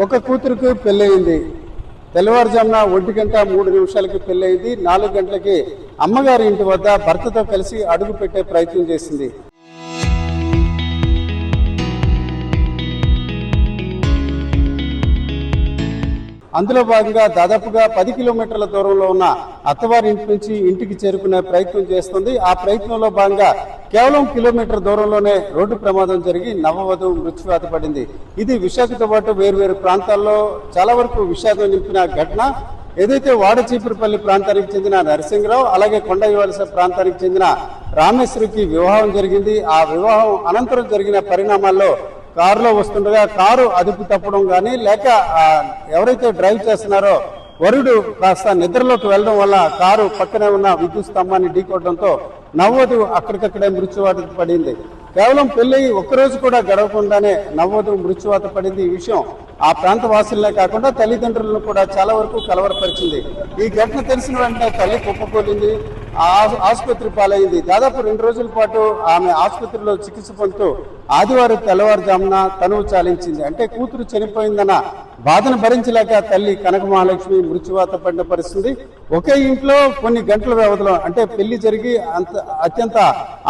ఒక కూతురుకు పెళ్ళయింది. తెల్లవారుజామున 1:03 పెళ్ళయింది. 4 గంటలకి అమ్మగారి ఇంటి వద్ద భర్తతో కలిసి అడుగు పెట్టే ప్రయత్నం చేసింది. అందులో భాగంగా దాదాపుగా 10 కిలోమీటర్ల దూరంలో ఉన్న అత్తవారి ఇంటి నుంచి ఇంటికి చేరుకునే ప్రయత్నం చేస్తుంది. ఆ ప్రయత్నంలో భాగంగా కేవలం కిలోమీటర్ దూరంలోనే రోడ్డు ప్రమాదం జరిగి నవవధువు మృత్యువాత పడింది. ఇది విశాఖతో పాటు వేర్వేరు ప్రాంతాల్లో చాలా వరకు విషాదం నింపిన ఘటన. ఏదైతే వాడచీపురుపల్లి ప్రాంతానికి చెందిన నరసింహరావు, అలాగే కొండవలస ప్రాంతానికి చెందిన రామేశ్వరికి వివాహం జరిగింది. ఆ వివాహం అనంతరం జరిగిన పరిణామాల్లో కారులో వస్తుండగా కారు అదుపు తప్పడం కానీ, లేక ఎవరైతే డ్రైవ్ చేస్తున్నారో వరుడు కాస్త నిద్రలోకి వెళ్లడం వల్ల కారు పక్కనే ఉన్న విద్యుత్ స్తంభాన్ని ఢీకొట్టడంతో నవవధువు అక్కడికక్కడే మృత్యువాత పడింది. కేవలం పెళ్లి ఒక్కరోజు కూడా గడవకుండానే నవవధువు మృత్యువాత పడింది. ఈ విషయం ఆ ప్రాంత వాసులనే కాకుండా తల్లిదండ్రులను కూడా చాలా వరకు కలవరపరిచింది. ఈ ఘటన తెలిసిన వెంటనే తల్లి కుప్పకూలింది, ఆసుపత్రి పాలైంది. దాదాపు 2 రోజుల పాటు ఆమె ఆసుపత్రిలో చికిత్స పొందుతూ ఆదివారం తెల్లవారుజామున తనువు చాలించింది. అంటే కూతురు చనిపోయిందన్న బాధను భరించలేక తల్లి కనక మహాలక్ష్మి మృత్యువాత పడిన పరిస్థితి. ఒకే ఇంట్లో కొన్ని గంటల వ్యవధిలో, అంటే పెళ్లి జరిగి అత్యంత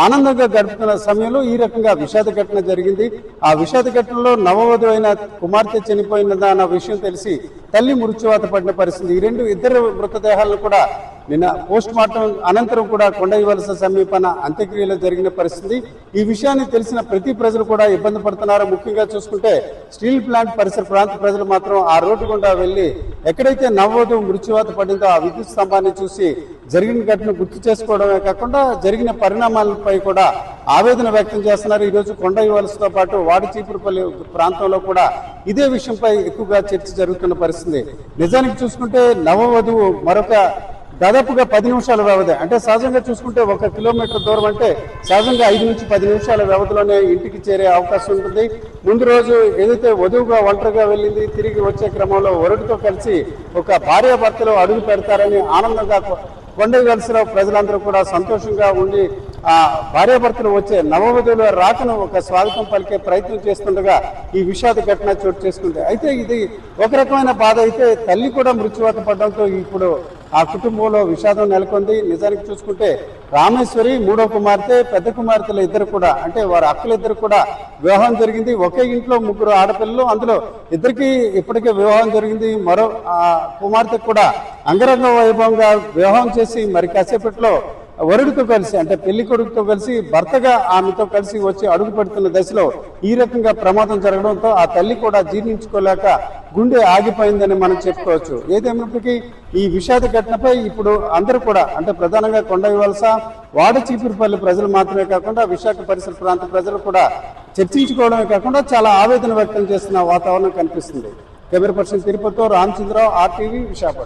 ఆనందంగా గడుపుతున్న సమయంలో ఈ రకంగా విషాద ఘటన జరిగింది. ఆ విషాద ఘటనలో నవవధువు అయిన కుమార్తె చనిపోయిందన్న విషయం తెలిసి తల్లి మృత్యువాత పడిన పరిస్థితి. ఇద్దరు మృతదేహాలను కూడా నిన్న పోస్ట్ మార్టం అనంతరం కూడా కొండవలస సమీపన అంత్యక్రియలు జరిగిన పరిస్థితి. ఈ విషయాన్ని తెలిసిన ప్రతి ప్రజలు కూడా ఇబ్బంది పడుతున్నారు. ముఖ్యంగా చూసుకుంటే స్టీల్ ప్లాంట్ పరిసర ప్రాంత ప్రజలు మాత్రం ఆ రోడ్డు గుండా వెళ్లి ఎక్కడైతే నవవధువు మృత్యువాత పడిందో ఆ విద్యుత్ స్తంభాన్ని చూసి జరిగిన ఘటన గుర్తు చేసుకోవడమే కాకుండా జరిగిన పరిణామాలపై కూడా ఆవేదన వ్యక్తం చేస్తున్నారు. ఈరోజు కొండవలసతో పాటు వాడచీపురుపల్లి ప్రాంతంలో కూడా ఇదే విషయంపై ఎక్కువగా చర్చ జరుగుతున్న పరిస్థితి. నిజానికి చూసుకుంటే నవవధువు మరొక దాదాపుగా 10 నిమిషాల వ్యవధి, అంటే సహజంగా చూసుకుంటే 1 కిలోమీటర్ దూరం అంటే సహజంగా 5 నుంచి 10 నిమిషాల వ్యవధిలోనే ఇంటికి చేరే అవకాశం ఉంటుంది. ముందు రోజు ఏదైతే వధువుగా ఒంటరిగా వెళ్ళింది, తిరిగి వచ్చే క్రమంలో వరుడితో కలిసి ఒక భార్యాభర్తలు అడుగు పెడతారని ఆనందంగా కొండవలసలో ప్రజలందరూ కూడా సంతోషంగా ఉండి ఆ భార్యాభర్తలు వచ్చే నవవధువుల రాకను ఒక స్వాగతం పలికే ప్రయత్నం చేస్తుండగా ఈ విషాద ఘటన చోటు చేసుకుంది. అయితే ఇది ఒక రకమైన బాధ. అయితే తల్లి కూడా మృత్యువాత పడడంతో ఇప్పుడు ఆ కుటుంబంలో విషాదం నెలకొంది. నిజానికి చూసుకుంటే రామేశ్వరి 3వ కుమార్తె, పెద్ద కుమార్తెలు ఇద్దరు కూడా, అంటే వారి అక్కలిద్దరు కూడా వివాహం జరిగింది. ఒకే ఇంట్లో 3 ఆడపిల్లలు, అందులో ఇద్దరికి ఇప్పటికే వివాహం జరిగింది. మరో కుమార్తె కూడా అంగరంగ వైభవంగా వివాహం చేసి మరి కాసేపట్లో వరుడితో కలిసి, అంటే పెళ్లి కొడుకుతో కలిసి భర్తగా ఆమెతో కలిసి వచ్చి అడుగు పెడుతున్న దశలో ఈ రకంగా ప్రమాదం జరగడంతో ఆ తల్లి కూడా జీర్ణించుకోలేక గుండె ఆగిపోయిందని మనం చెప్పుకోవచ్చు. ఏదేమైనప్పటికీ ఈ విషాద ఘటనపై ఇప్పుడు అందరూ కూడా, అంటే ప్రధానంగా కొండవలస, వాడచీపురుపల్లి ప్రజలు మాత్రమే కాకుండా విశాఖ పరిసర ప్రాంత ప్రజలు కూడా చర్చించుకోవడమే కాకుండా చాలా ఆవేదన వ్యక్తం చేస్తున్న వాతావరణం కనిపిస్తుంది. కెమెరా పర్సన్ తిరుపతితో రామచంద్రరావు, RTV, విశాఖ.